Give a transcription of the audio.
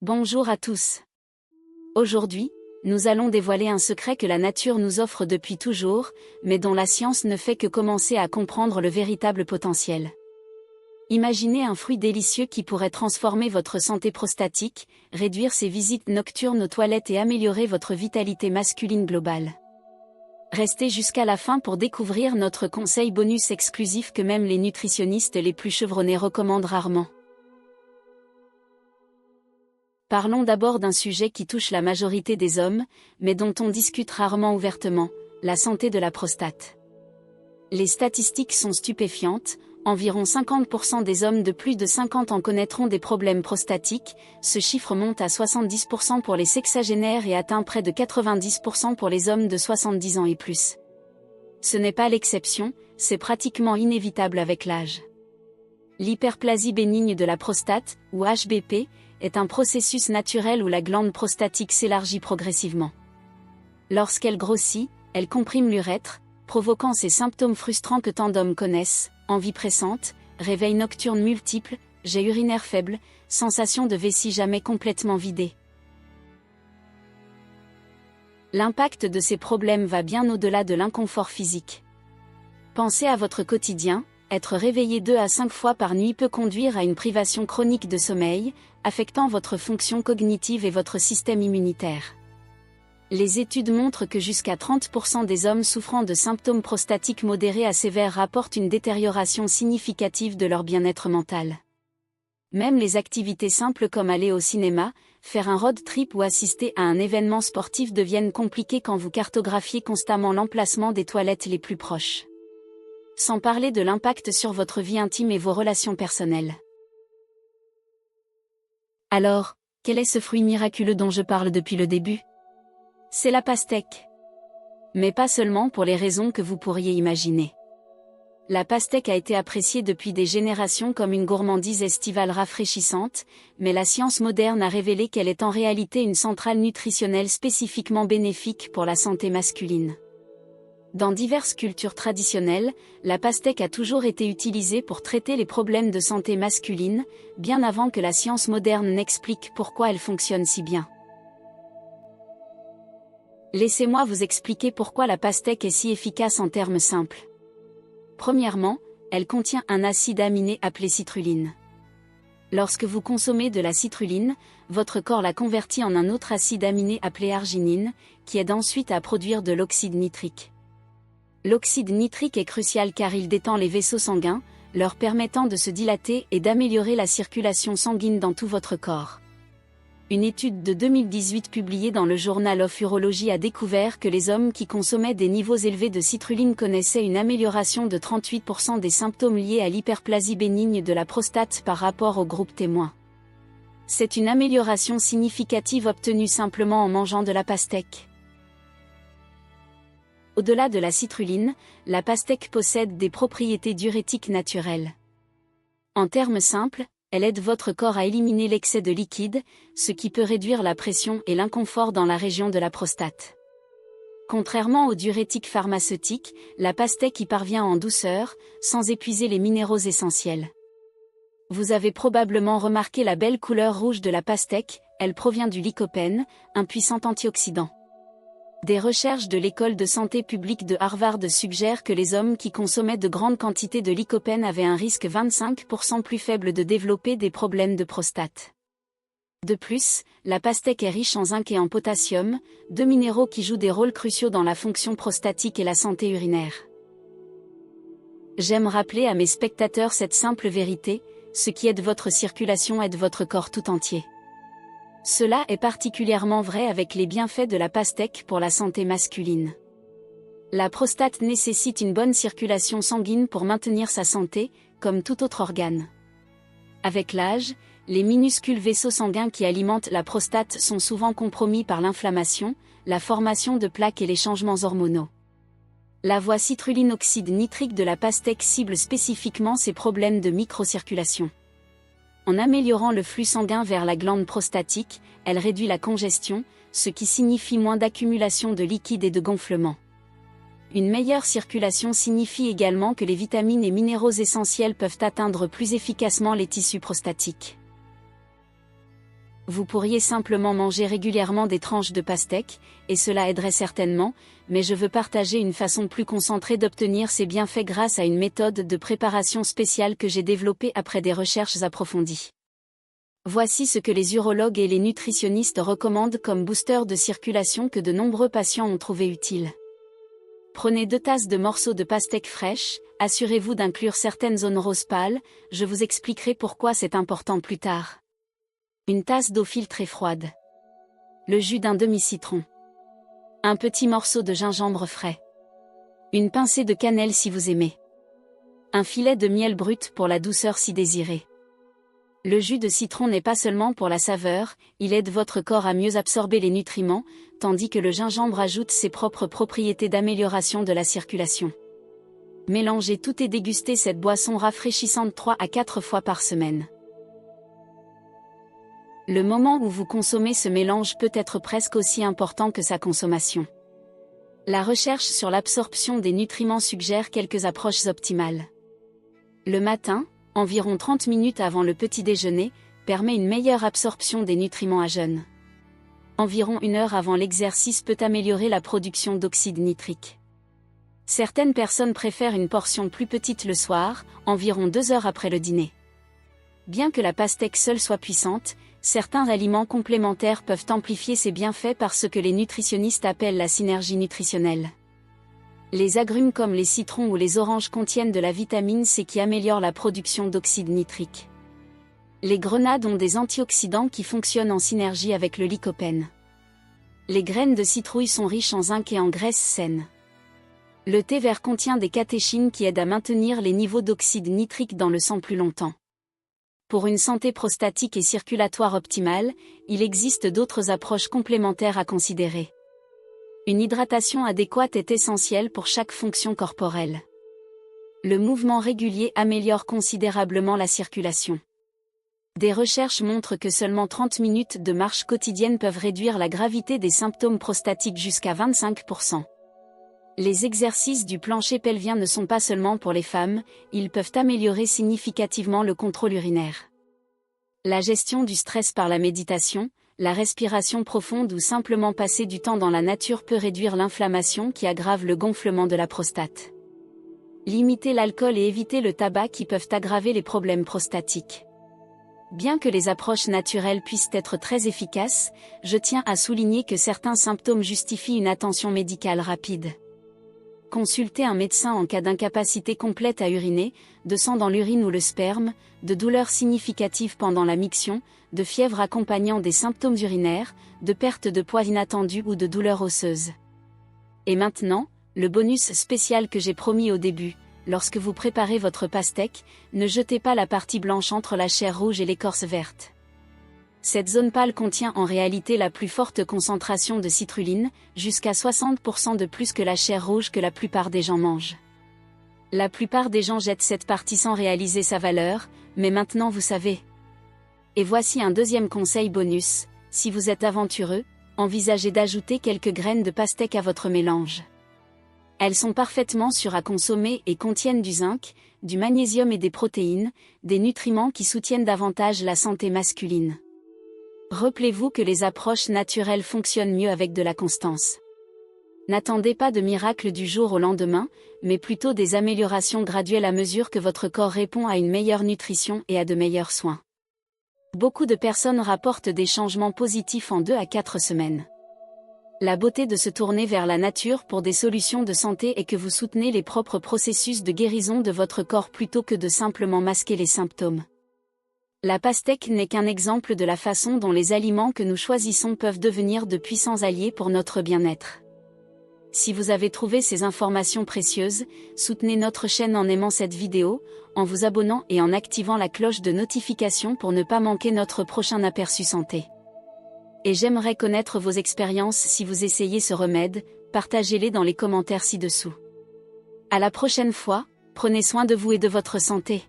Bonjour à tous. Aujourd'hui, nous allons dévoiler un secret que la nature nous offre depuis toujours, mais dont la science ne fait que commencer à comprendre le véritable potentiel. Imaginez un fruit délicieux qui pourrait transformer votre santé prostatique, réduire ses visites nocturnes aux toilettes et améliorer votre vitalité masculine globale. Restez jusqu'à la fin pour découvrir notre conseil bonus exclusif que même les nutritionnistes les plus chevronnés recommandent rarement. Parlons d'abord d'un sujet qui touche la majorité des hommes, mais dont on discute rarement ouvertement, la santé de la prostate. Les statistiques sont stupéfiantes, environ 50% des hommes de plus de 50 ans connaîtront des problèmes prostatiques, ce chiffre monte à 70% pour les sexagénaires et atteint près de 90% pour les hommes de 70 ans et plus. Ce n'est pas l'exception, c'est pratiquement inévitable avec l'âge. L'hyperplasie bénigne de la prostate, ou HBP, est un processus naturel où la glande prostatique s'élargit progressivement. Lorsqu'elle grossit, elle comprime l'urètre, provoquant ces symptômes frustrants que tant d'hommes connaissent, envie pressante, réveil nocturne multiple, jet urinaire faible, sensation de vessie jamais complètement vidée. L'impact de ces problèmes va bien au-delà de l'inconfort physique. Pensez à votre quotidien. Être réveillé 2 à 5 fois par nuit peut conduire à une privation chronique de sommeil, affectant votre fonction cognitive et votre système immunitaire. Les études montrent que jusqu'à 30% des hommes souffrant de symptômes prostatiques modérés à sévères rapportent une détérioration significative de leur bien-être mental. Même les activités simples comme aller au cinéma, faire un road trip ou assister à un événement sportif deviennent compliquées quand vous cartographiez constamment l'emplacement des toilettes les plus proches. Sans parler de l'impact sur votre vie intime et vos relations personnelles. Alors, quel est ce fruit miraculeux dont je parle depuis le début? C'est la pastèque. Mais pas seulement pour les raisons que vous pourriez imaginer. La pastèque a été appréciée depuis des générations comme une gourmandise estivale rafraîchissante, mais la science moderne a révélé qu'elle est en réalité une centrale nutritionnelle spécifiquement bénéfique pour la santé masculine. Dans diverses cultures traditionnelles, la pastèque a toujours été utilisée pour traiter les problèmes de santé masculine, bien avant que la science moderne n'explique pourquoi elle fonctionne si bien. Laissez-moi vous expliquer pourquoi la pastèque est si efficace en termes simples. Premièrement, elle contient un acide aminé appelé citruline. Lorsque vous consommez de la citruline, votre corps la convertit en un autre acide aminé appelé arginine, qui aide ensuite à produire de l'oxyde nitrique. L'oxyde nitrique est crucial car il détend les vaisseaux sanguins, leur permettant de se dilater et d'améliorer la circulation sanguine dans tout votre corps. Une étude de 2018 publiée dans le Journal of Urology a découvert que les hommes qui consommaient des niveaux élevés de citruline connaissaient une amélioration de 38% des symptômes liés à l'hyperplasie bénigne de la prostate par rapport au groupe témoin. C'est une amélioration significative obtenue simplement en mangeant de la pastèque. Au-delà de la citruline, la pastèque possède des propriétés diurétiques naturelles. En termes simples, elle aide votre corps à éliminer l'excès de liquide, ce qui peut réduire la pression et l'inconfort dans la région de la prostate. Contrairement aux diurétiques pharmaceutiques, la pastèque y parvient en douceur, sans épuiser les minéraux essentiels. Vous avez probablement remarqué la belle couleur rouge de la pastèque, elle provient du lycopène, un puissant antioxydant. Des recherches de l'école de santé publique de Harvard suggèrent que les hommes qui consommaient de grandes quantités de lycopène avaient un risque 25% plus faible de développer des problèmes de prostate. De plus, la pastèque est riche en zinc et en potassium, 2 minéraux qui jouent des rôles cruciaux dans la fonction prostatique et la santé urinaire. J'aime rappeler à mes spectateurs cette simple vérité, ce qui aide votre circulation aide votre corps tout entier. Cela est particulièrement vrai avec les bienfaits de la pastèque pour la santé masculine. La prostate nécessite une bonne circulation sanguine pour maintenir sa santé, comme tout autre organe. Avec l'âge, les minuscules vaisseaux sanguins qui alimentent la prostate sont souvent compromis par l'inflammation, la formation de plaques et les changements hormonaux. La voie citruline-oxyde nitrique de la pastèque cible spécifiquement ces problèmes de microcirculation. En améliorant le flux sanguin vers la glande prostatique, elle réduit la congestion, ce qui signifie moins d'accumulation de liquide et de gonflement. Une meilleure circulation signifie également que les vitamines et minéraux essentiels peuvent atteindre plus efficacement les tissus prostatiques. Vous pourriez simplement manger régulièrement des tranches de pastèque, et cela aiderait certainement, mais je veux partager une façon plus concentrée d'obtenir ces bienfaits grâce à une méthode de préparation spéciale que j'ai développée après des recherches approfondies. Voici ce que les urologues et les nutritionnistes recommandent comme booster de circulation que de nombreux patients ont trouvé utile. Prenez 2 tasses de morceaux de pastèque fraîche, assurez-vous d'inclure certaines zones rose pâle, je vous expliquerai pourquoi c'est important plus tard. Une tasse d'eau filtrée froide. Le jus d'un demi-citron. Un petit morceau de gingembre frais. Une pincée de cannelle si vous aimez. Un filet de miel brut pour la douceur si désirée. Le jus de citron n'est pas seulement pour la saveur, il aide votre corps à mieux absorber les nutriments, tandis que le gingembre ajoute ses propres propriétés d'amélioration de la circulation. Mélangez tout et dégustez cette boisson rafraîchissante 3 à 4 fois par semaine. Le moment où vous consommez ce mélange peut être presque aussi important que sa consommation. La recherche sur l'absorption des nutriments suggère quelques approches optimales. Le matin, environ 30 minutes avant le petit déjeuner, permet une meilleure absorption des nutriments à jeun. Environ 1 heure avant l'exercice peut améliorer la production d'oxyde nitrique. Certaines personnes préfèrent une portion plus petite le soir, environ 2 heures après le dîner. Bien que la pastèque seule soit puissante, certains aliments complémentaires peuvent amplifier ses bienfaits par ce que les nutritionnistes appellent la synergie nutritionnelle. Les agrumes comme les citrons ou les oranges contiennent de la vitamine C qui améliore la production d'oxyde nitrique. Les grenades ont des antioxydants qui fonctionnent en synergie avec le lycopène. Les graines de citrouille sont riches en zinc et en graisses saines. Le thé vert contient des catéchines qui aident à maintenir les niveaux d'oxyde nitrique dans le sang plus longtemps. Pour une santé prostatique et circulatoire optimale, il existe d'autres approches complémentaires à considérer. Une hydratation adéquate est essentielle pour chaque fonction corporelle. Le mouvement régulier améliore considérablement la circulation. Des recherches montrent que seulement 30 minutes de marche quotidienne peuvent réduire la gravité des symptômes prostatiques jusqu'à 25%. Les exercices du plancher pelvien ne sont pas seulement pour les femmes, ils peuvent améliorer significativement le contrôle urinaire. La gestion du stress par la méditation, la respiration profonde ou simplement passer du temps dans la nature peut réduire l'inflammation qui aggrave le gonflement de la prostate. Limiter l'alcool et éviter le tabac qui peuvent aggraver les problèmes prostatiques. Bien que les approches naturelles puissent être très efficaces, je tiens à souligner que certains symptômes justifient une attention médicale rapide. Consultez un médecin en cas d'incapacité complète à uriner, de sang dans l'urine ou le sperme, de douleurs significatives pendant la miction, de fièvre accompagnant des symptômes urinaires, de perte de poids inattendue ou de douleurs osseuses. Et maintenant, le bonus spécial que j'ai promis au début, lorsque vous préparez votre pastèque, ne jetez pas la partie blanche entre la chair rouge et l'écorce verte. Cette zone pâle contient en réalité la plus forte concentration de citrulline, jusqu'à 60% de plus que la chair rouge que la plupart des gens mangent. La plupart des gens jettent cette partie sans réaliser sa valeur, mais maintenant vous savez. Et voici un deuxième conseil bonus, si vous êtes aventureux, envisagez d'ajouter quelques graines de pastèque à votre mélange. Elles sont parfaitement sûres à consommer et contiennent du zinc, du magnésium et des protéines, des nutriments qui soutiennent davantage la santé masculine. Rappelez-vous que les approches naturelles fonctionnent mieux avec de la constance. N'attendez pas de miracle du jour au lendemain, mais plutôt des améliorations graduelles à mesure que votre corps répond à une meilleure nutrition et à de meilleurs soins. Beaucoup de personnes rapportent des changements positifs en 2 à 4 semaines. La beauté de se tourner vers la nature pour des solutions de santé est que vous soutenez les propres processus de guérison de votre corps plutôt que de simplement masquer les symptômes. La pastèque n'est qu'un exemple de la façon dont les aliments que nous choisissons peuvent devenir de puissants alliés pour notre bien-être. Si vous avez trouvé ces informations précieuses, soutenez notre chaîne en aimant cette vidéo, en vous abonnant et en activant la cloche de notification pour ne pas manquer notre prochain aperçu santé. Et j'aimerais connaître vos expériences si vous essayez ce remède, partagez-les dans les commentaires ci-dessous. À la prochaine fois, prenez soin de vous et de votre santé.